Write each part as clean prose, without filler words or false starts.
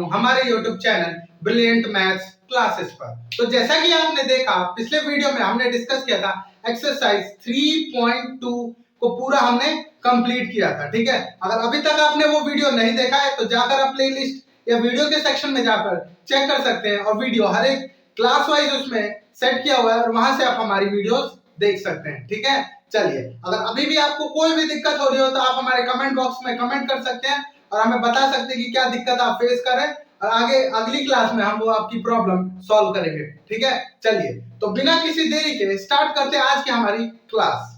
हूँ हमारे YouTube channel brilliant maths classes पर। तो जैसा कि आपने देखा पिछले वीडियो में हमने डिस्कस किया था एक्सरसाइज 3.2 को पूरा हमने कंप्लीट किया था, ठीक है। अगर अभी तक आपने वो वीडियो नहीं देखा है तो जाकर आप प्लेलिस्ट या वीडियो के सेक्शन में जाकर चेक कर सकते हैं और वीडियो हर एक क्लास वाइज उसमें सेट किया हुआ है और वहां से आप हमारी वीडियोस देख सकते हैं, ठीक है। चलिए, अगर अभी भी आपको कोई भी दिक्कत हो रही हो तो आप हमारे कमेंट बॉक्स में कमेंट कर सकते हैं और हमें बता सकते हैं कि क्या दिक्कत आप फेस कर रहे हैं और आगे अगली क्लास में हम वो आपकी प्रॉब्लम सॉल्व करेंगे, ठीक है। चलिए, तो बिना किसी देरी के स्टार्ट करते हैं आज की हमारी क्लास।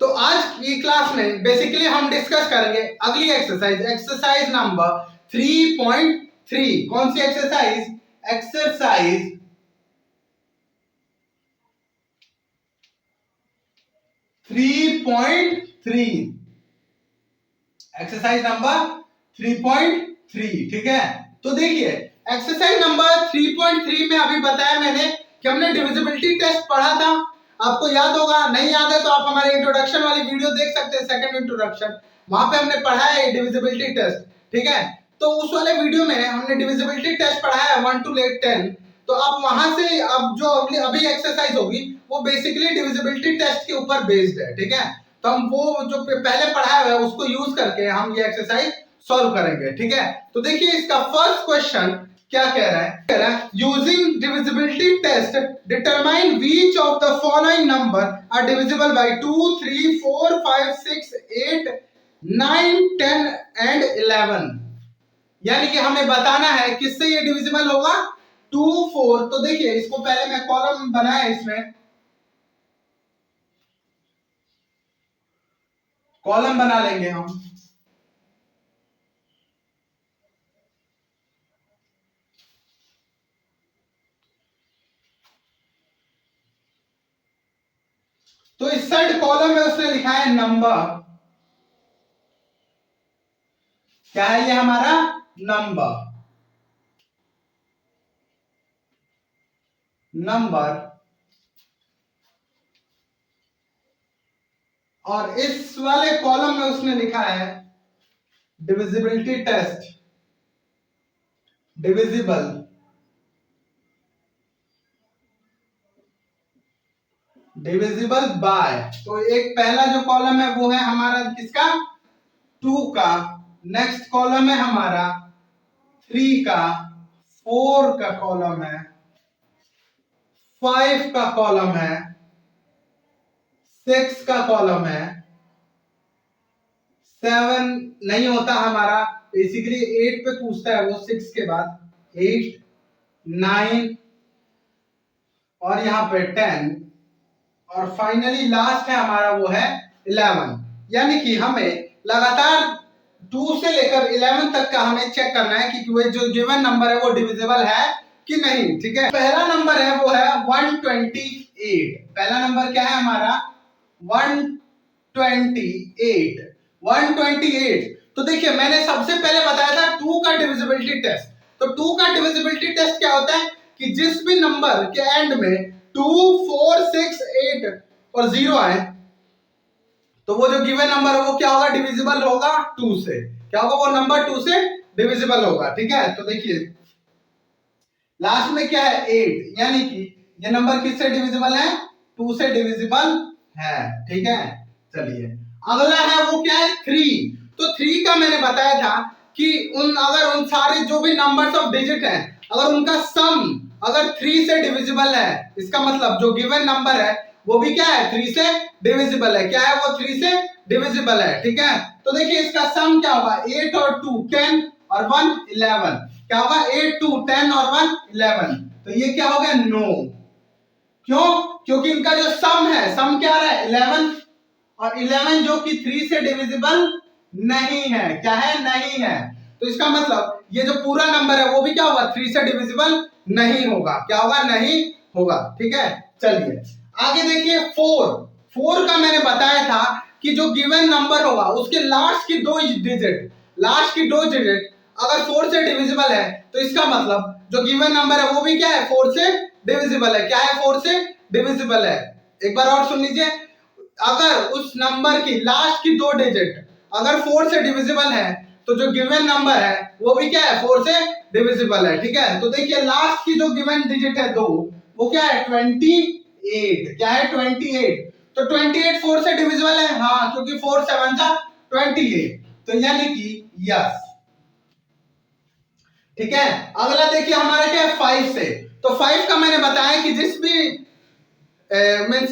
तो आज की क्लास में बेसिकली हम डिस्कस करेंगे अगली एक्सरसाइज नंबर 3.3। कौन सी एक्सरसाइज? एक्सरसाइज 3.3, एक्सरसाइज नंबर 3.3, ठीक है। तो देखिए एक्सरसाइज नंबर 3.3 में अभी बताया मैंने कि हमने डिविजिबिलिटी टेस्ट पढ़ा था, आपको याद होगा। नहीं याद है तो आप हमारे इंट्रोडक्शन वाली वीडियो देख सकते हैं, सेकंड इंट्रोडक्शन, वहां पे हमने पढ़ा है डिविजिबिलिटी टेस्ट, ठीक है। तो उस वाले वीडियो में हमने डिविजिबिलिटी टेस्ट पढ़ा है 1 to 10। तो आप वहां से अब जो अभी एक्सरसाइज होगी वो बेसिकली डिविजिबिलिटी टेस्ट के ऊपर बेस्ड है, ठीक है। तो हम वो जो पहले पढ़ाया हुआ है उसको यूज करके हम ये एक्सरसाइज सॉल्व करेंगे, ठीक है। तो देखिए इसका फर्स्ट क्वेश्चन क्या कह रहा है using divisibility test determine which of the following number are divisible by 2, 3, 4, 5, 6, 8, 9, 10 and 11। यानी कि हमें बताना है किससे ये डिविजिबल होगा, 2, 4। तो देखिए इसको पहले मैं कॉलम बनाया, इसमें कॉलम बना लेंगे हम। तो इस साइड कॉलम में उसने लिखा है नंबर, क्या है ये हमारा नंबर, और इस वाले कॉलम में उसने लिखा है डिविजिबिलिटी टेस्ट, डिविजिबल बाय। तो एक पहला जो कॉलम है वो है हमारा किसका, 2 का। नेक्स्ट कॉलम है हमारा 3 का, 4 का कॉलम है, 5 का कॉलम है, 6 का कॉलम है, 7 नहीं होता हमारा, बेसिकली 8 पे पूछता है वो 6 के बाद, 8, 9 और यहां पे 10 और फाइनली लास्ट है हमारा वो है 11। यानी कि हमें लगातार 2 से लेकर 11 तक का हमें चेक करना है कि वो जो गिवन नंबर है वो डिविजिबल है कि नहीं, ठीक है। पहला नंबर है वो है 128। पहला नंबर क्या है हमारा 128। 128। तो देखिए मैंने सबसे पहले बताया था 2 का डिविजिबिलिटी टेस्ट। तो 2 का डिविजिबिलिटी टेस्ट क्या होता है कि जिस भी नंबर के एंड में 2, 4, 6, 8 और 0 आए तो वो जो गिवन नंबर है वो क्या होगा, डिविजिबल होगा 2 से। क्या होगा, वो नंबर 2 से डिविजिबल होगा, ठीक है। तो देखिए लास्ट में क्या है 8, यानी कि ये नंबर किससे डिविजिबल है, 2 से डिविजिबल है, ठीक है। चलिए अगला है वो क्या है 3। तो 3 का मैंने बताया था कि अगर उन सारे जो भी नंबर्स ऑफ डिजिट हैं अगर उनका सम अगर 3 से डिविजिबल है, इसका मतलब जो गिवन नंबर है वो भी क्या है 3 से डिविजिबल है। क्या है वो 3 से डिविजिबल है, ठीक है। तो देखिए इसका सम क्या होगा, 8 और 2 10 और 1 11। क्या होगा 8, 2, 10 और 1 11। तो ये क्या हो गया नो। क्यों? क्योंकि इनका जो सम है, सम क्या रहा है 11 और 11 जो कि 3 से डिविजिबल नहीं है। क्या है, नहीं है। तो इसका मतलब ये जो पूरा नंबर है वो भी क्या होगा 3 से डिविजिबल नहीं होगा। क्या होगा, नहीं होगा, ठीक है। चलिए आगे देखिए 4 का मैंने बताया था कि जो गिवन नंबर होगा उसके लास्ट की दो डिजिट अगर 4 से डिविजिबल है तो इसका मतलब जो गिवन नंबर है वो भी क्या है 4 से डिविजिबल है। क्या है, 4 से डिविजिबल है। एक बार और सुन लीजिए, अगर उस नंबर की लास्ट की दो डिजिट अगर 4 से डिविजिबल है तो जो गिवन नंबर है वो भी क्या है 4 से डिविजिबल है। ठीक है, तो देखिए लास्ट की जो गिवन डिजिट है 2 वो क्या है 28। क्या है 28। तो 28 4 से डिविजिबल है, हाँ, क्योंकि 4 7 जा 28, तो यानी कि यस। ठीक है, अगला देखिए हमारा क्या है 5 से। तो 5 का मैंने बताया कि जिस भी मीन्स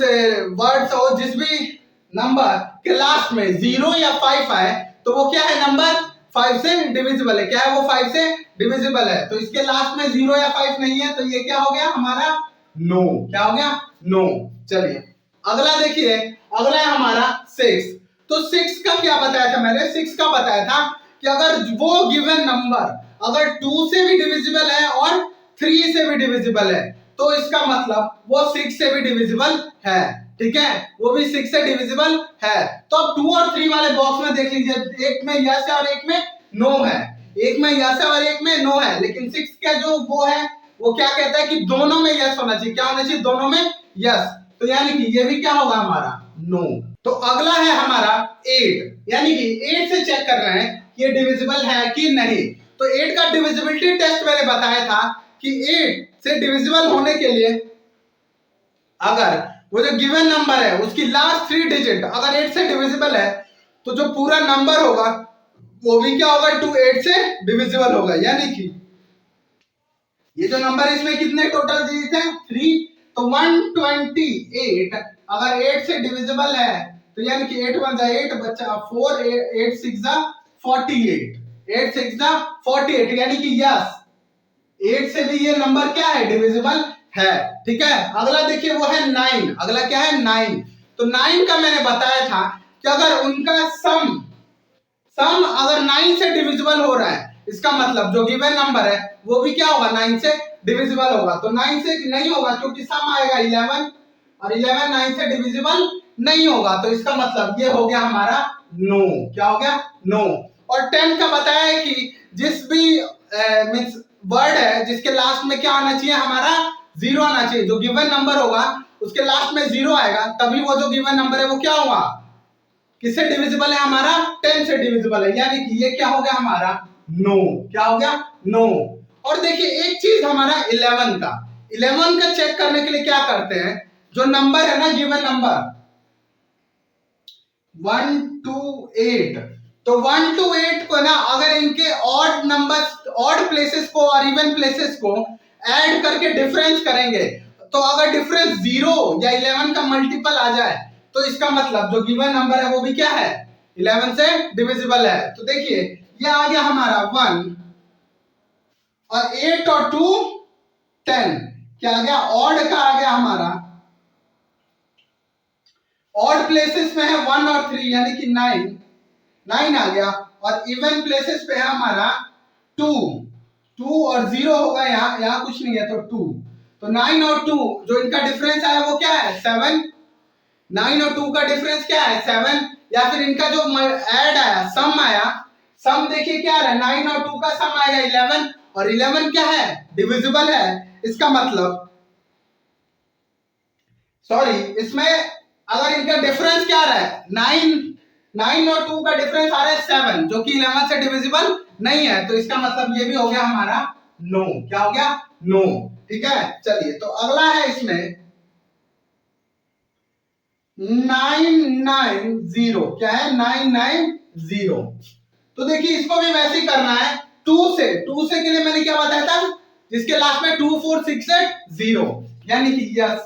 वर्ड्स हो, जिस भी नंबर के लास्ट में 0 या 5 आए तो वो क्या है नंबर 5 से डिविजिबल है। क्या है वो 5 से डिविजिबल है। तो इसके लास्ट में 0 या 5 नहीं है, तो ये क्या हो गया हमारा नो। क्या हो गया नो। चलिए अगला देखिए, अगला है हमारा 6। तो 6 का क्या बताया था मैंने, 6 का बताया था कि अगर वो गिवन नंबर अगर 2 से भी डिविजिबल है और 3 से भी डिविजिबल है तो इसका मतलब वो 6 से भी डिविजिबल है। ठीक है, वो भी 6 से डिविजिबल है। तो अब 2 और 3 वाले बॉक्स में देख लीजिए, एक में यस है और एक में नो है। एक में यस है और एक में नो है, लेकिन 6 का जो वो है वो क्या कहता है कि दोनों में यस होना चाहिए। क्या होना चाहिए, दोनों में यस। तो यानी कि ये भी क्या होगा हमारा नो। तो अगला है हमारा 8, यानी कि 8 से चेक करना है कि ये डिविजिबल है कि नहीं। तो 8 का डिविजिबिलिटी टेस्ट मैंने बताया था कि 8 से डिविजिबल होने के लिए अगर वो जो गिवन नंबर है उसकी लास्ट 3 डिजिट अगर 8 से डिविजिबल है तो जो पूरा नंबर होगा वो भी क्या होगा 2 8 से डिविजिबल होगा। यानी कि ये जो नंबर इसमें कितने टोटल डिजिट हैं 3, तो 128 अगर 8 से डिविजिबल है तो यानी कि 8 1 जा 8 बचा 4, 8 6 जा 48, 8 6 जा 48, यानी कि यस 8 से भी ये नंबर क्या है डिविजिबल है। ठीक है, अगला देखिए वो है 9। अगला क्या है 9। तो 9 का मैंने बताया था कि अगर उनका सम अगर 9 से डिविजिबल हो रहा है इसका मतलब जो गिवन नंबर है वो भी क्या होगा 9 से डिविजिबल होगा। तो 9 से नहीं होगा क्योंकि सम आएगा 11 और 11 9 से डिविजिबल नहीं होगा, तो इसका मतलब ये हो गया हमारा नो। क्या हो गया नो। और 10 का बताया है कि जिस भी मींस वर्ड है जिसके लास्ट में क्या आना चाहिए हमारा 0 आना चाहिए। जो गिवन नंबर होगा उसके लास्ट में 0 आएगा तभी वो जो गिवन नंबर है वो क्या होगा किससे डिविजिबल है हमारा 10 से डिविजिबल है। यानी कि ये क्या हो गया हमारा नो। क्या हो गया नो। और देखिए एक चीज हमारा 11 का चेक करने के लिए क्या करते हैं, जो नंबर है ना गिवन नंबर 1 to 8, तो 1 to 8 को ना अगर इनके ऑड नंबर्स ऑड प्लेसेस को और इवन प्लेसेस को ऐड करके डिफरेंस करेंगे तो अगर डिफरेंस 0 या 11 का मल्टीपल आ जाए तो इसका मतलब जो गिवन नंबर है वो भी क्या है 11 से डिविजिबल है। तो देखिए ये आ गया हमारा 1 और 8 और 2 10, क्या आ गया ऑड का आ गया हमारा, ऑड प्लेसेस में है 1 और 3 यानी कि 9 आ गया और इवन प्लेसेस पे है हमारा 2 और 0 होगा यहाँ कुछ नहीं है तो 2, तो 9 और 2 जो इनका डिफरेंस आया वो क्या है 7। 9 और 2 का डिफरेंस क्या है 7, या फिर इनका जो ऐड आया सम आया, सम देखिए क्या आ रहा है 9 और 2 का सम आएगा 11 और 11 क्या है डिविजिबल है। इसका मतलब सॉरी इसमें अगर इनका डिफरेंस क्या आ रहा है 9 और 2 का डिफरेंस आ रहा है 7 जो कि 11 से डिविजिबल नहीं है, तो इसका मतलब ये भी हो गया हमारा नो। क्या हो गया नो। ठीक है, चलिए तो अगला है इसमें 990, क्या है 990। तो देखिए इसको भी वैसे ही करना है 2 से के लिए मैंने क्या बताया था जिसके लास्ट में 2 4 6 8 0, यानी कि यस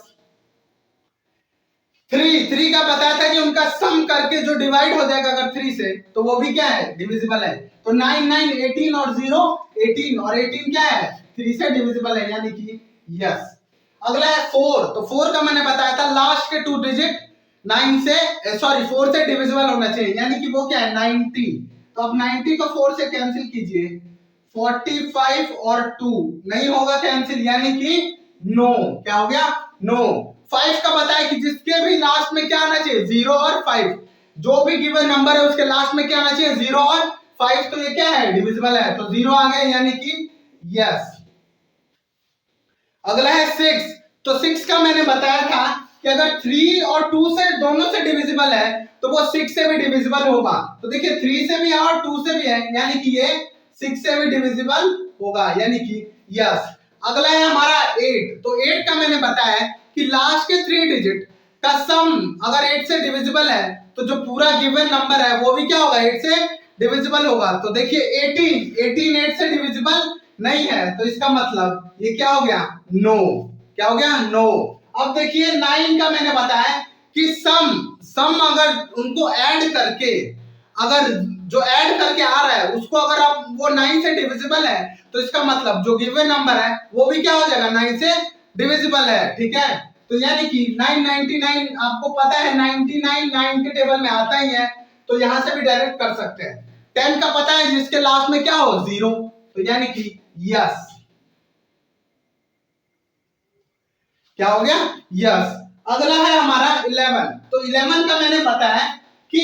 3 का बताया था कि उनका सम करके जो डिवाइड हो जाएगा अगर 3 से तो वो भी क्या है डिविजिबल है। तो 9 9 18 और 0 18 और 18 क्या है 3 से डिविजिबल है, यानी कि यस। अगला है 4, तो 4 का मैंने बताया था लास्ट के 2 डिजिट 4 से डिविजिबल होना चाहिए, यानी कि वो क्या है 90। तो अब 90 को 4 से कैंसिल कीजिए 45 और 2 नहीं होगा कैंसिल, यानी कि नो। क्या हो गया नो। 5 का बताया कि जिसके भी लास्ट में क्या आना चाहिए 0 और 5, जो भी गिवन नंबर है उसके लास्ट में क्या आना चाहिए 0 और 5, तो ये क्या है डिविजिबल है तो 0 आ गया यानी कि यस। अगला है 6, तो 6 का मैंने बताया था कि अगर 3 और 2 से दोनों से डिविजिबल है तो वो 6 से भी डिविजिबल होगा। तो देखिए 3 से भी है और 2 से भी है, यानी कि ये 6 से भी डिविजिबल होगा, यानी कि यस। अगला है हमारा 8। तो 8 का मैंने बताया कि लास्ट के 3 डिजिट का सम अगर 8 से डिविजिबल है तो जो पूरा गिवन नंबर है वो भी क्या होगा, 8 से डिविजिबल होगा। तो देखिए 18 8 से डिविजिबल नहीं है, तो इसका मतलब ये क्या हो गया, नो। क्या हो गया, नो। अब देखिए 9 का मैंने बताया कि सम अगर उनको ऐड करके, अगर जो ऐड करके आ रहा है उसको अगर आप वो 9 से डिविजिबल है तो इसका मतलब जो गिवन नंबर है वो भी क्या हो जाएगा, 9 से डिविजिबल है। ठीक है, तो यानी कि 999 आपको पता है 99 9 के टेबल में आता ही है, तो यहां से भी डायरेक्ट कर सकते हैं। 10 का पता है जिसके लास्ट में क्या हो, 0, तो यानी कि यस। क्या हो गया, यस। अगला है हमारा 11। तो 11 का मैंने बताया कि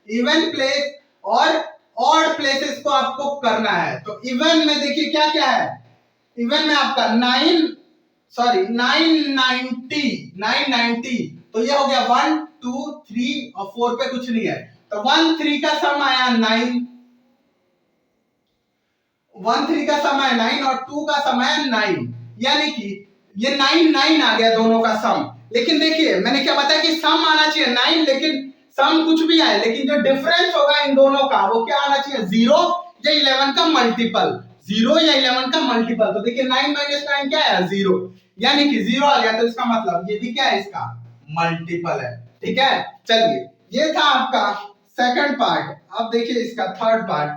इवन प्लेस और ऑड प्लेसेस को आपको करना है। तो इवन में देखिए क्या क्या है, इवन में आपका 990, तो ये हो गया 1 2 3 और 4 पे कुछ नहीं है, तो 1 3 का सम आया 9, 1 3 का सम आया 9 और 2 का सम आया 9, यानी कि ये 9 9 आ गया दोनों का सम। लेकिन देखिए मैंने क्या बताया कि सम आना चाहिए 9, लेकिन सम कुछ भी आए, लेकिन जो डिफरेंस होगा इन दोनों का वो क्या आना चाहिए, 0 या 11 का मल्टीपल, 0 या 11 का मल्टीपल। तो देखिए 9 माइनस 9 क्या है, 0, यानी कि 0 आ गया, तो इसका मतलब ये भी क्या है, इसका मल्टीपल है। ठीक है, चलिए ये था आपका सेकंड पार्ट। अब देखिए इसका थर्ड पार्ट,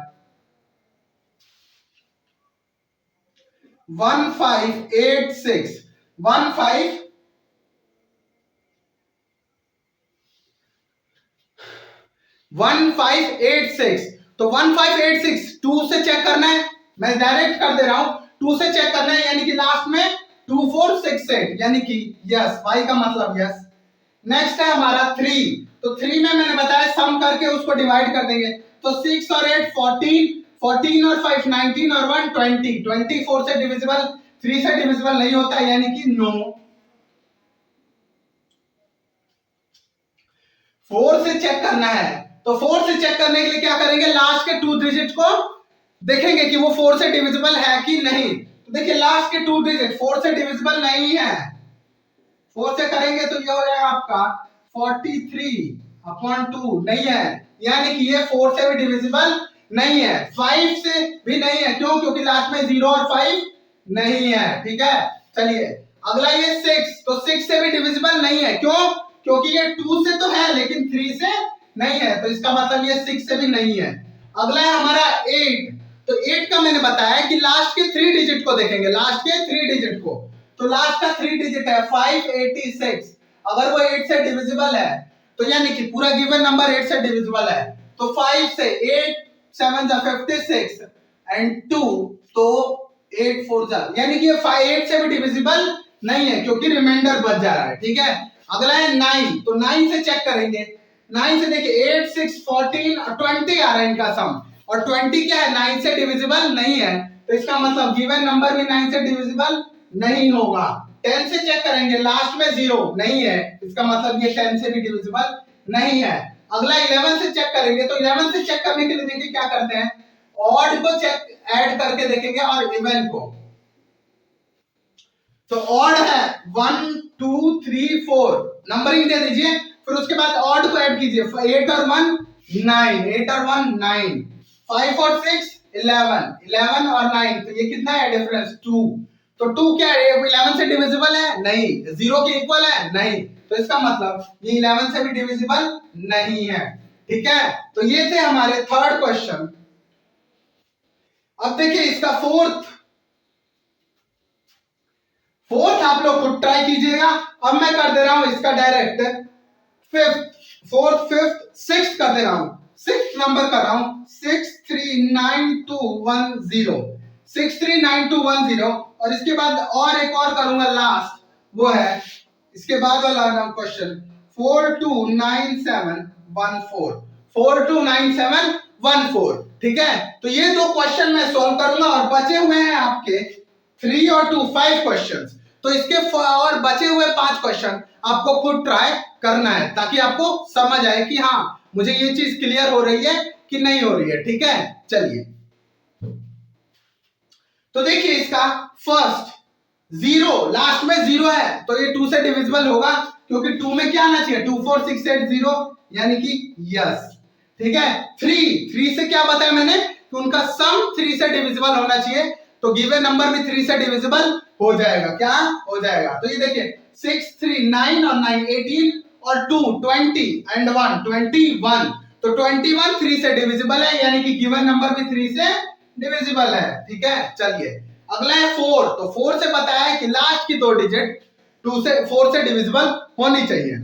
1586 1586। तो 1586 2 से चेक करना है, मैं डायरेक्ट कर दे रहा हूं, 2 से चेक करना है, यानी कि लास्ट में 2468, यानी कि यस, y का मतलब यस। नेक्स्ट है हमारा 3। तो 3 में मैंने बताया सम करके उसको डिवाइड कर देंगे, तो 6 और 8 14, 14 और 5 19 और 1 20, 24 से डिविजिबल 3 से डिविजिबल नहीं होता, यानी कि नो। 4 से चेक करना है, तो 4 से चेक करने के लिए क्या करेंगे, लास्ट के 2 डिजिट को देखेंगे कि वो 4 से डिविजिबल है कि नहीं। तो देखिए लास्ट के 2 डिजिट 4 से डिविजिबल नहीं है, 4 से करेंगे तो ये हो जाएगा आपका 43/2, नहीं है, यानी कि ये 4 से भी डिविजिबल नहीं है। 5 से भी नहीं है, क्यों, क्योंकि लास्ट में 0 और 5 नहीं है। ठीक है, चलिए अगला ये 6। तो 6 से भी डिविजिबल नहीं है, क्यों, क्योंकि ये 2 से तो है लेकिन 3 से नहीं है, तो इसका मतलब ये 6 से भी नहीं है। अगला है हमारा 8। तो 8 का मैंने बताया कि लास्ट के 3 डिजिट को देखेंगे, लास्ट के 3 डिजिट को, तो लास्ट का 3 डिजिट है 586। अगर वो 8 से डिविजिबल है तो यानी कि पूरा गिवन नंबर 8 से डिविजिबल है, तो 5 से 8 7 जा 56 एंड 2, तो 8 4 जा, यानी कि ये 8 से भी डिविजिबल नहीं है क्योंकि रिमाइंडर बच जा रहा है। ठीक है, अगला है 9। तो 9 से चेक करेंगे, 9 से देखिए 8 6 14 और 20 आ रहा है इनका सम, और 20 क्या है, 9 से डिविजिबल नहीं है, तो इसका मतलब गिवन नंबर भी 9 से डिविजिबल नहीं होगा। 10 से चेक करेंगे, लास्ट में 0 नहीं है, इसका मतलब ये 10 से भी डिविजिबल नहीं है। अगला 11 से चेक करेंगे, तो 11 से चेक करने के लिए देखिए क्या करते हैं, ऑड को चेक ऐड करके देखेंगे और इवन को। तो ऑड है 1 2 3 4, नंबरिंग दे दीजिए, फिर उसके बाद ऑड को ऐड कीजिए, 8 और 1 9, 8 और 1 9, 5 और 6 11, 11 और 9, तो ये कितना है डिफरेंस, 2। तो 2 क्या है, 11 से डिविजिबल है नहीं, 0 के इक्वल है नहीं, तो इसका मतलब ये 11 से भी डिविजिबल नहीं है। ठीक है, तो ये थे हमारे थर्ड क्वेश्चन। अब देखिए इसका फोर्थ आप लोग खुद ट्राई कीजिएगा। अब मैं कर दे रहा हूं इसका direct fifth, fourth fifth sixth कर दे रहा हूं, सिक्स्थ नंबर कर रहा हूं 639210, 639210, और इसके बाद और एक और करूंगा लास्ट, वो है इसके बाद वाला क्वेश्चन 429714, 429714। ठीक है, तो ये दो क्वेश्चन मैं सॉल्व करूंगा और बचे हुए हैं आपके 3 और 2 5 क्वेश्चंस। तो इसके और बचे हुए 5 क्वेश्चन आपको खुद ट्राई करना है ताकि आपको समझ आए कि हाँ मुझे ये चीज क्लियर हो रही है कि नहीं हो रही है। ठीक है, चलिए तो देखिए इसका फर्स्ट 0, लास्ट में 0 है तो ये 2 से डिविजिबल होगा क्योंकि 2 में क्या आना चाहिए 2 4 6 8 0 यानी कि यस। ठीक है, 3 से क्या बताया मैंने कि उनका सम 3 से डिविजिबल होना चाहिए तो गिवन नंबर भी 3 से डिविजिबल हो जाएगा। क्या हो जाएगा? तो ये देखिए 6 3 9 और 9 18 और 2 20 एंड 1 21 तो 21 3 से डिविजिबल है यानी कि गिवन नंबर भी 3 से डिविजिबल है। ठीक है, चलिए अगला है 4 तो 4 से बताया है कि लास्ट की 2 डिजिट 2 से 4 से डिविजिबल होनी चाहिए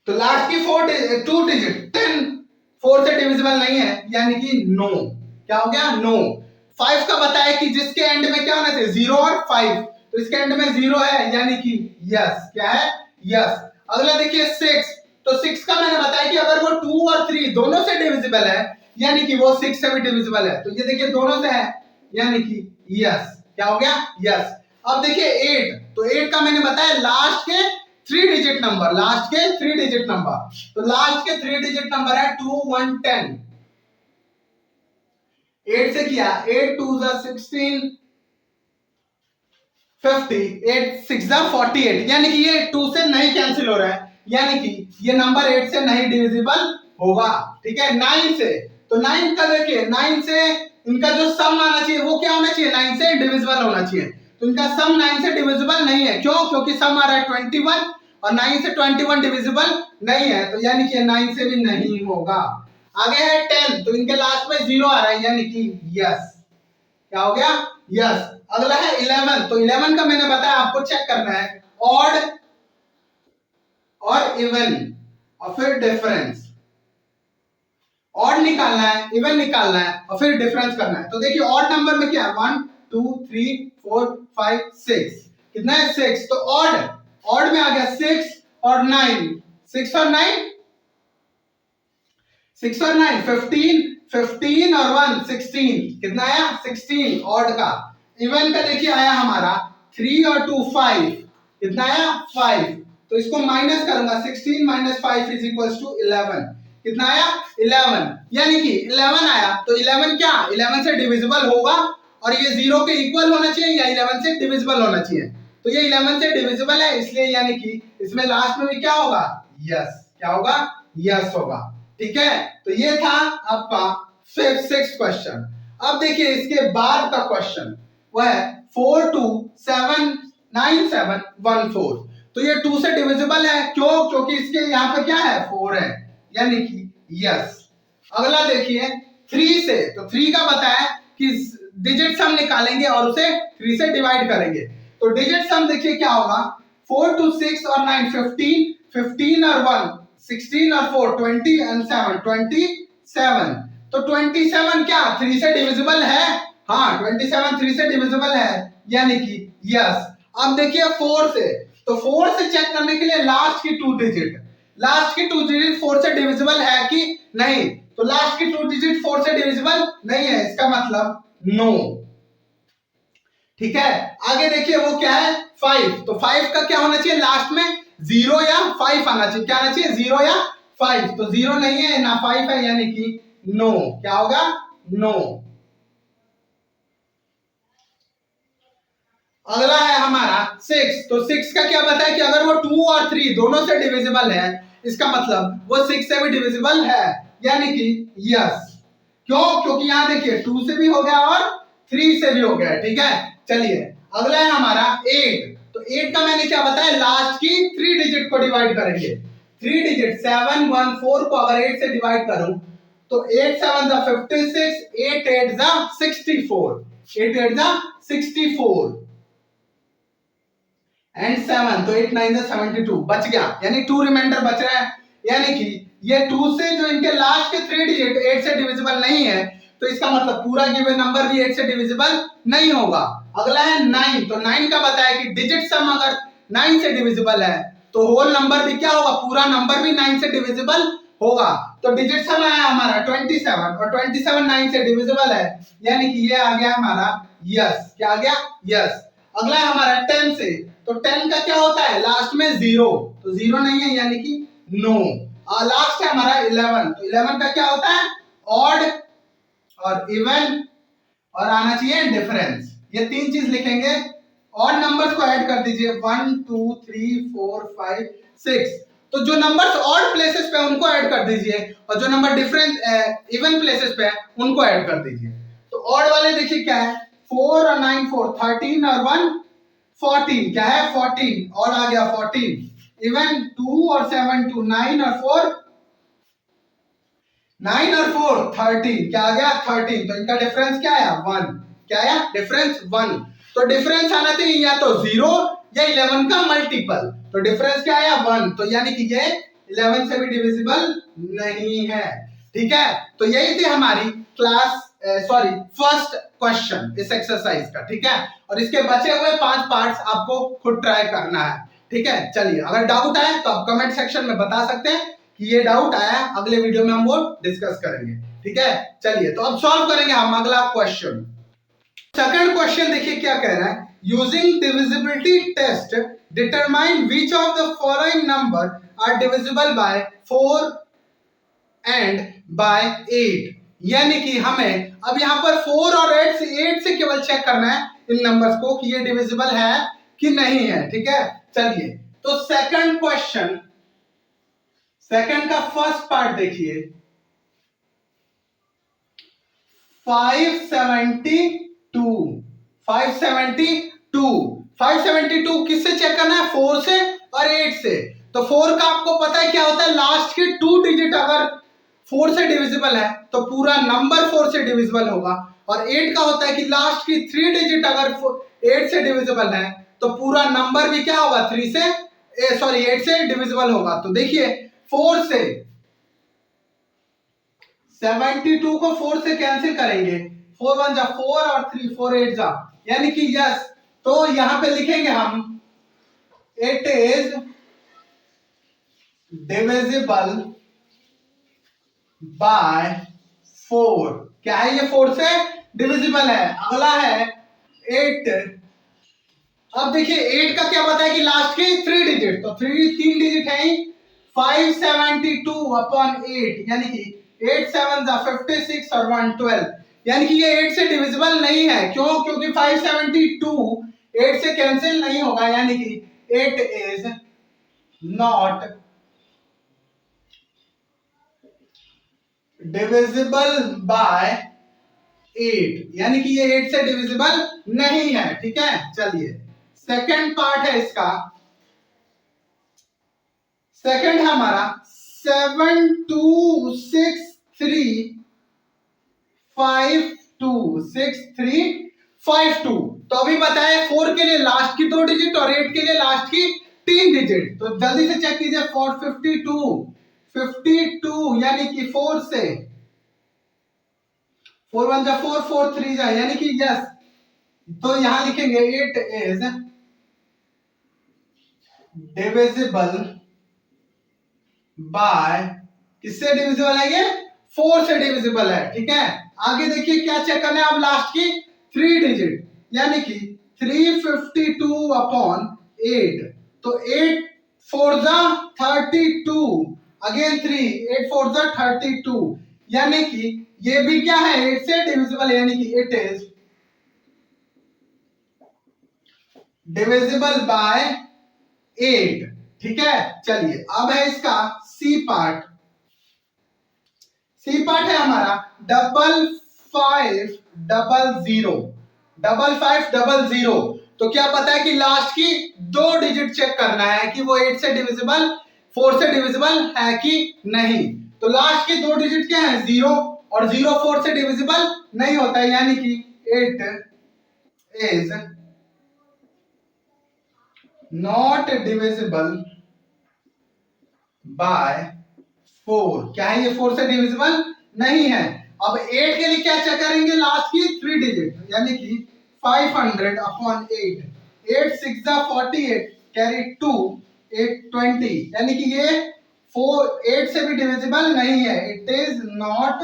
तो लास्ट की 2 डिजिट 10 4 से डिविजिबल नहीं है यानी कि नो। क्या हो गया? नो। 5 का बताया कि जिसके एंड में क्या होना चाहिए 0 और 5 तो इसके एंड में 0 है यानी कि यस। क्या है? यस। अगला देखिए 6 तो 6 का मैंने बताया कि अगर वो 2 और 3 दोनों से डिविजिबल है यानी कि वो 6 से भी डिविजिबल है तो ये देखिए दोनों से है यानी कि यस। क्या हो गया? यस। अब देखिए 8 तो 8 का मैंने बताया लास्ट के 3 डिजिट नंबर, लास्ट के 3 डिजिट नंबर तो लास्ट के 3 डिजिट नंबर है 2 1 10। 8 से किया 8 2 16 50 8 6 48 यानी कि ये 2 से नहीं कैंसिल हो रहा है यानी कि ये नंबर 8 से नहीं डिविजिबल होगा। ठीक है, 9 से तो 9 का देखिए 9 से इनका जो सम आना चाहिए वो क्या होना चाहिए 9 से डिविजिबल होना चाहिए तो इनका सम 9 से डिविजिबल नहीं है। क्यों? क्योंकि सम आ रहा है 21 और 9 से 21 डिविजिबल नहीं है तो यानी कि 9 से भी नहीं होगा। आगे है 10 तो इनके लास्ट में 0 आ रहा है यानी कि यस। क्या हो गया? यस। अगला है 11 तो 11 का मैंने बताया आपको चेक करना है ऑड और इवन और फिर डिफरेंस। ऑड निकालना है, इवन निकालना है और फिर डिफरेंस करना है। तो देखिए ऑड नंबर में क्या है 1 2 3 4 5 6 कितना है 6 तो ऑड में आ गया 6 और 9 6 और 9 6 और 9 15 और 1 16 कितना आया 16 ऑड का। इवन का देखिए आया हमारा 3 और 2 5 कितना आया 5 तो इसको माइनस करूंगा 16 माइनस 5 इज इक्वल टू 11 कितना आया 11 यानी कि 11 आया तो 11 क्या 11 से डिविजिबल होगा और ये 0 के इक्वल होना चाहिए या 11 से डिविजिबल होना चाहिए तो ये 11 से डिविजिबल है इसलिए यानी कि इसमें लास्ट में भी क्या होगा यस। क्या होगा? यस होगा। ठीक है, तो ये था आपका 6th क्वेश्चन। अब देखिए इसके बाद का क्वेश्चन वह है 4 2 7 9 7 1 4 तो ये 2 से डिविजिबल है। क्यों? क्योंकि इसके यहाँ पे क्या है 4 है यानी कि यस। अगला देखिए 3 से तो 3 का बताया कि डिजिट सम निकालेंगे और उसे 3 से डिवाइड करेंगे तो डिजिट सम देखिए क्या होगा 4 2 6 और 9 15 15 और 1 16 और 4 20 एंड 7 27 तो 27 क्या 3 से डिविजिबल है? हाँ 27 3 से डिविजिबल है यानी कि यस। अब देखिए 4 से तो 4 से चेक करने के लिए लास्ट की 2 डिजिट 4 से डिविजिबल है कि नहीं तो लास्ट की 2 डिजिट 4 से डिविजिबल नहीं है इसका मतलब नो। ठीक है, आगे देखिए वो क्या है 5 तो 5 का क्या होना चाहिए लास्ट में 0 या 5 आना चाहिए। क्या आना चाहिए 0 या 5 तो 0 नहीं है ना 5 है यानी कि नो। क्या होगा? नो। अगला है हमारा 6 तो 6 का क्या बताया कि अगर वो 2 और 3 दोनों से डिविजिबल है इसका मतलब वो 6 से भी डिविजिबल है यानी कि यस। क्यों? क्योंकि यहां देखिए 2 से भी हो गया और 3 से भी हो गया। ठीक है, चलिए अगला है हमारा 8 तो 8 का मैंने क्या बताया लास्ट की 3 डिजिट को डिवाइड करेंगे 3 डिजिट 7 1 4 को अगर 8 से डिवाइड करूं तो 8 7 जा 56 8 8 जा 64 8 8 जा 64 एंड 7 तो 8 9 जा 72 बच गया यानी 2 रिमाइंडर बच रहा है यानी कि ये 2 से जो इनके लास्ट के 3 डिजिट 8 से डिविजिबल नहीं है तो इसका मतलब पूरा गिवन नंबर भी 8 से डिविजिबल नहीं होगा। अगला है 9 तो 9 का बताया कि डिजिट सम अगर 9 से डिविजिबल है तो होल नंबर भी क्या होगा पूरा नंबर भी 9 से डिविजिबल होगा। तो डिजिट सम आया हमारा 27 और 27 9 से डिविजिबल है, यानी कि ये आ गया हमारा यस। क्या आ गया? यस। अगला है हमारा 10 से, तो 10 का क्या होता है? लास्ट में जीरो, तो जीरो नहीं है यानी कि नो। और लास्ट है हमारा 11, तो 11 का क्या होता है? ऑड और इवन और आना चाहिए डिफरेंस। ये तीन चीज लिखेंगे। और नंबर्स को ऐड कर दीजिए 1 2 3 4 5 6। तो जो नंबर्स ऑड प्लेसेस पे उनको ऐड कर दीजिए और जो नंबर डिफरेंट इवन प्लेसेस पे उनको ऐड कर दीजिए। तो ऑड वाले देखिए क्या है? 4 और 9 4, 13 और 1 14। क्या है? 14। और आ गया 14। इवन 2 और 7 2, 9 और 4 9 और 4 13। क्या आ गया? 13। तो इनका डिफरेंस क्या आया? 1। क्या आया? डिफरेंस 1। तो डिफरेंस आना चाहिए या तो 0 या 11 का मल्टीपल। तो डिफरेंस क्या आया? 1। तो यानी कि ये 11 से भी डिविजिबल नहीं है। ठीक है, तो यही थी हमारी क्लास फर्स्ट क्वेश्चन इस एक्सरसाइज का। ठीक है, और इसके बचे हुए 5 पार्ट्स आपको खुद ट्राई करना है। ठीक है, चलिए अगर डाउट आए तो आप कमेंट सेक्शन में बता सकते हैं कि ये डाउट आया, अगले वीडियो में हम वो डिस्कस करेंगे। ठीक है, चलिए तो अब सॉल्व करेंगे हम अगला क्वेश्चन। सेकंड क्वेश्चन देखिए क्या कह रहा है। Using divisibility test determine which of the following number are divisible by 4 and by 8। यानी कि हमें अब यहां पर 4 और 8 से केवल चेक करना है इन नंबर्स को कि ये डिविजिबल है कि नहीं है। ठीक है, चलिए तो सेकंड क्वेश्चन, सेकंड का फर्स्ट पार्ट देखिए। 572 किससे चेक करना है? 4 से और 8 से। तो 4 का आपको पता है क्या होता है? लास्ट के 2 डिजिट अगर 4 से डिविजिबल है तो पूरा नंबर 4 से डिविजिबल होगा। और 8 का होता है कि लास्ट की 3 डिजिट अगर 8 से डिविजिबल है तो पूरा नंबर भी क्या होगा? 3 से 8 से डिविजिबल होगा। तो देखिए 4 से 72 को 4 से कैंसिल करेंगे, 4 1 जा 4 और 3 4 8 जा, यानी कि यस। तो यहां पे लिखेंगे हम इट इज डिविजिबल बाय 4। क्या है? ये 4 से डिविजिबल है। अगला है 8। अब देखिए 8 का क्या पता है कि लास्ट की 3 डिजिट, तो 3 डिजिट है ही। 572 अपॉन 8, यानी कि 8 7 जा 56 और 1 12, यानी कि ये 8 से डिविजिबल नहीं है। क्यों? क्योंकि 572 8 से कैंसिल नहीं होगा, यानी कि it is not divisible by 8, यानी कि ये 8 से डिविजिबल नहीं है। ठीक है, चलिए सेकंड पार्ट है इसका। सेकंड है हमारा 7 2 6 3 5 2 6 3 5 2। तो अभी बताए 4 के लिए लास्ट की 2 डिजिट और 8 के लिए लास्ट की 3 डिजिट। तो जल्दी से चेक कीजिए। 52 यानी कि 4 से 4 1 जा 4 4 3 जा, यानी कि यस। तो यहां लिखेंगे इट इज डिविजिबल बाय, किससे डिविजिबल है? ये 4 से डिविजिबल है। ठीक है, आगे देखिए क्या चेक करना है। अब लास्ट की 3 डिजिट, यानी कि 352 अपॉन 8। तो 8 4 जा 32, अगेन 3 8 4 जा 32, यानी कि ये भी क्या है? 8 से डिविजिबल, यानी कि इट इज डिविजिबल बाय 8। ठीक है, चलिए अब है इसका सी पार्ट। सी पार्ट है हमारा 5500। तो क्या पता है कि लास्ट की 2 डिजिट चेक करना है कि वो 8 से डिविजिबल 4 से डिविजिबल है कि नहीं। तो लास्ट की 2 डिजिट क्या है? 0, और 0 4 से डिविजिबल नहीं होता है, यानी कि it is not divisible by 4। क्या है? ये 4 से डिविजिबल नहीं है। अब 8 के लिए क्या चेक करेंगे? लास्ट की 3 डिजिट, यानी कि 500 अपॉन 8। 8 6 जा 48, कैरी 2 8 20, यानी कि ये 8 से भी डिविजिबल नहीं है, it is not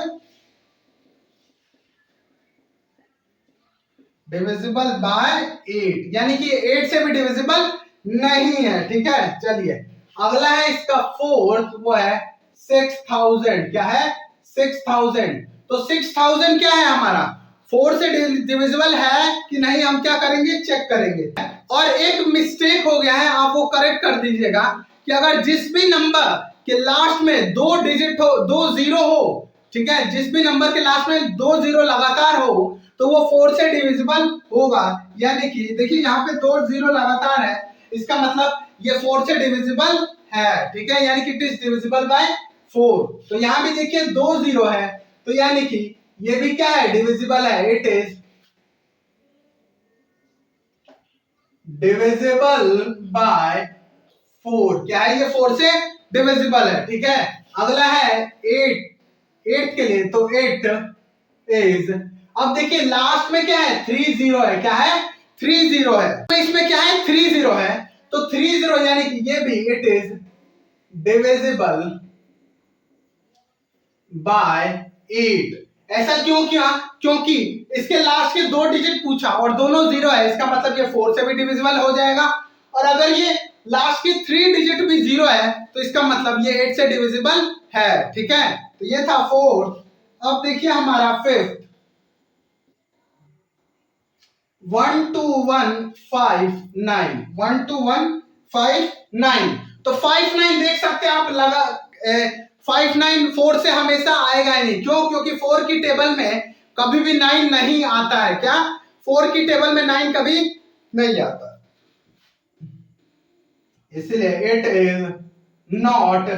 divisible by 8, यानी कि 8 से भी डिविजिबल नहीं है। ठीक है, चलिए अगला है इसका फोर्थ, वो है 6000। क्या है? 6000। तो 6000 क्या है हमारा, 4 से डिविजिबल है कि नहीं, हम क्या करेंगे, चेक करेंगे। और एक मिस्टेक हो गया है, आप वो करेक्ट कर दीजिएगा कि अगर जिस भी नंबर के लास्ट में 2 डिजिट हो, 2 जीरो हो, ठीक है, जिस भी नंबर के लास्ट में 2 जीरो लगातार हो तो वो 4 से डिविजिबल होगा। यानी कि देखिए यहाँ पे 2 जीरो लगातार है, इसका मतलब ये 4 से डिविजिबल है। ठीक है, यानी कि इट इज डिविजिबल बाय 4। तो यहाँ भी देखिए 2 जीरो है, तो यानी कि ये भी क्या है, डिविजिबल है, इट इज डिविजिबल बाय 4। क्या है, ये 4 से डिविजिबल है। ठीक है, अगला है 8 के लिए, तो 8 इज, अब देखिए लास्ट में क्या है, 3 जीरो है। क्या है, 3 जीरो है, तो इसमें क्या है, 3 जीरो है, तो 3 जीरो यानी कि ये भी इट इज डिविजिबल बाय 8। ऐसा क्यों किया, क्योंकि इसके लास्ट के 2 डिजिट पूछा और दोनों जीरो है, इसका मतलब ये 4 से भी डिविजिबल हो जाएगा। और अगर ये लास्ट की 3 डिजिट भी जीरो है तो इसका मतलब ये 8 से डिविजिबल है। ठीक है, तो ये था फोर्थ। अब देखिए हमारा फिफ्थ, 12159, 12159। तो 59 देख सकते हैं आप, लगा 59 4 से हमेशा आएगा ही नहीं। क्यों? क्योंकि 4 की टेबल में कभी भी 9 नहीं आता है। क्या? 4 की टेबल में 9 कभी नहीं आता, इसलिए it is not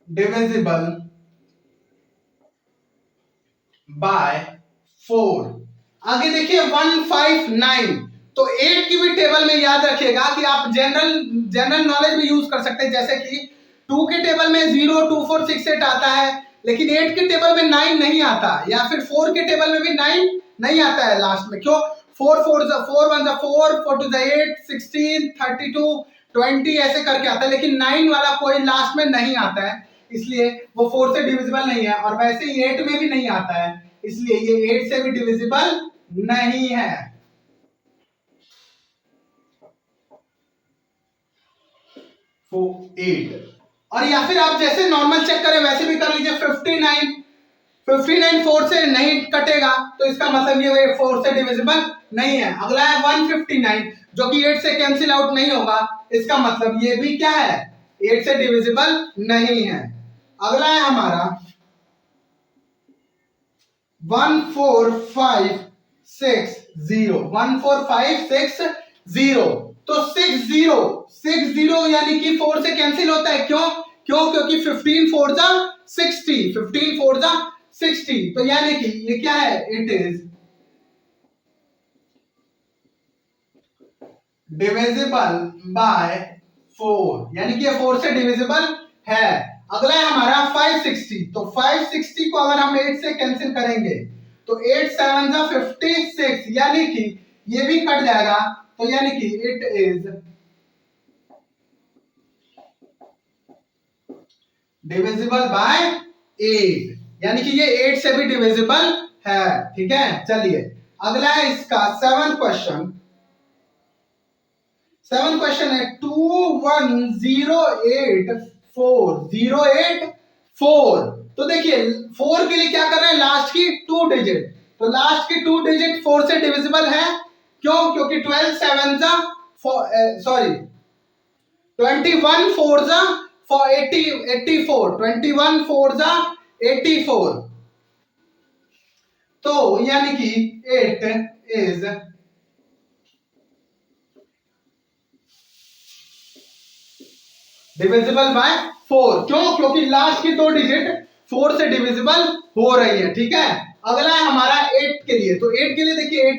divisible by 4। आगे देखिए 159, तो 8 की भी टेबल में याद रखिएगा कि आप जनरल नॉलेज भी यूज कर सकते हैं, जैसे कि 2 के टेबल में 0 2 4 6 8 आता है, लेकिन 8 के टेबल में 9 नहीं आता, या फिर 4 के टेबल में भी 9 नहीं आता है लास्ट में। क्यों? 4 4 4 1 4 4 2 8 16 32 20 ऐसे करके आता है, लेकिन 9 वाला कोई लास्ट में नहीं आता है, इसलिए वो 4 से डिविजिबल नहीं है। और वैसे ही 8 में भी नहीं आता है, इसलिए ये 8 से भी डिविजिबल नहीं है। 8, और या फिर आप जैसे नॉर्मल चेक करें वैसे भी कर लीजिए। 59 4 से नहीं कटेगा, तो इसका मतलब ये 4 से डिविजिबल नहीं है। अगला है 159, जो कि 8 से कैंसिल आउट नहीं होगा, इसका मतलब ये भी क्या है, 8 से डिविजिबल नहीं है। अगला है हमारा 14560, 14560। तो 60 यानी कि 4 से कैंसिल होता है। क्यों? क्योंकि 15 4 जा 60, 15 4 जा 60, तो यानी कि ये क्या है, इट इज डिविजिबल बाय 4, यानी कि ये 4 से डिविजिबल है। अगला है हमारा 560, तो 560 को अगर हम 8 से कैंसिल करेंगे तो 8 7 जा 56, यानी कि ये भी कट जाएगा, तो यानी कि इट इज डिविजिबल बाय 8, यानी कि ये 8 से भी डिविजिबल है। ठीक है, चलिए अगला है इसका 7th क्वेश्चन। 7th क्वेश्चन है 21084, तो देखिए 4 के लिए क्या कर रहे हैं, लास्ट की 2 डिजिट, तो लास्ट की 2 डिजिट 4 से डिविजिबल है। क्यों? क्योंकि 12 7 जा 21 4 जा 84, 21 4 जा 84, तो यानी कि इट इज डिविजिबल बाय 4। क्यों? क्योंकि लास्ट की 2 डिजिट 4 से डिविजिबल हो रही है। ठीक है, अगला है हमारा 8 के लिए, तो 8 के लिए देखिए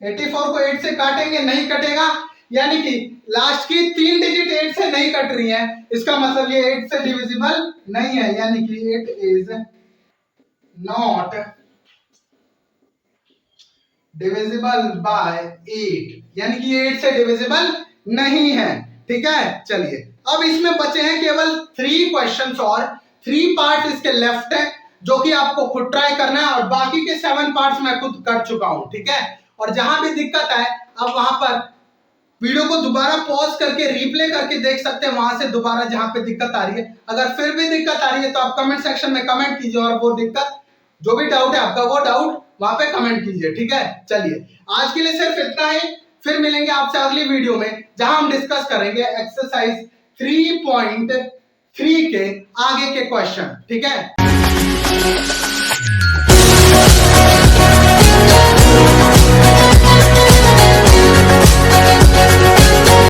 84 को 8 से काटेंगे, नहीं कटेगा, यानी कि लास्ट की 3 डिजिट 8 से नहीं कट रही है, इसका मतलब ये 8 से डिविजिबल नहीं है, यानी कि it is not divisible by 8, यानी कि 8 से डिविजिबल नहीं है। ठीक है, चलिए अब इसमें बचे हैं केवल 3 क्वेश्चंस और 3 पार्ट्स इसके लेफ्ट है जो कि आपको खुद ट्राई करना है, और बाकी के 7 पार्ट्स मैं खुद कर चुका हूं, ठीक है। और जहां भी दिक्कत आए अब वहां पर वीडियो को दोबारा पॉज करके रिप्ले करके देख सकते हैं, वहां से दोबारा जहां पे दिक्कत आ रही है। अगर फिर भी दिक्कत आ रही है तो आप कमेंट सेक्शन में कमेंट कीजिए और वो दिक्कत जो भी डाउट है आपका वो डाउट वहां पे कमेंट कीजिए, ठीक है। चलिए आज के लिए सिर्फ इतना ही, फिर मिलेंगे आपसे अगली वीडियो में जहां हम डिस्कस करेंगे एक्सरसाइज 3.3 के आगे के क्वेश्चन, ठीक है।